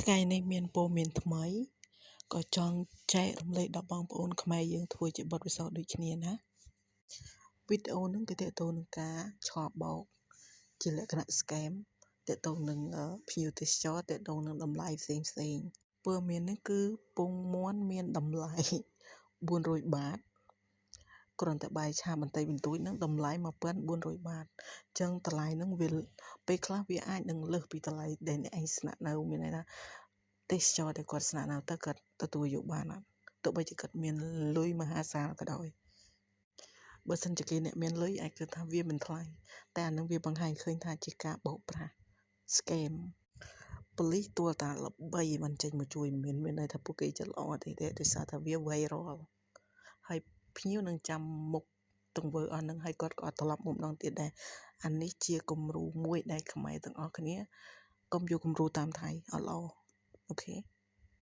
ថ្ងៃនេះមានព័ត៌មានថ្មីក៏ចង់ចែករំលែកដល់បងប្អូនខ្មែរយើងធ្វើជាបទពិសោធន៍ដូចគ្នាណាវីដេអូហ្នឹងគឺទាក់ទងនឹងការឆបោកជាលក្ខណៈ scam ទាក់ទងនឹងភ្ញៀវទេសចរទាក់ទងនឹងតម្លៃផ្សេងព័ត៌មាននេះគឺពងមាន់មានតម្លៃ400 បាតគ្រាន់តែបាយឆាបន្តិចបន្តួចនឹងតម្លៃ1400 បាតអញ្ចឹងតម្លៃហ្នឹងវាពេលខ្លះវាអាចនឹងលើសពីតម្លៃដែលអ្នកឯងស្នាក់នៅមានន័យថាទេសចរដែលគាត់ស្នាក់នៅទៅគាត់ទទួលយកបានអត់ទោះបីជាគាត់មានលុយមហាសាលក៏ដោយបើសិនជាគេអ្នកមានលុយអាចគិតថាវាមិនថ្លៃតែអានឹងវាបង្ហាញឃើញថាជាការបោកប្រាស់ scam ប៉ូលីសទួលតាល្បីមិនចេញមកជួយមានន័យថាពួកគេចិត្តល្អទេដោយសារថាវា viral ហើយភ្ញៀវនឹងចាំមុខទង្វើអស់ហ្នឹងហើយគាត់ក៏អត់ត្រឡប់មកម្ដងទៀតដែរអានេះជាគំរូមួយដែលខ្មែរទាំងអស់គ្នាកុំយកគំរូតាមថៃអត់ល្អអូខេ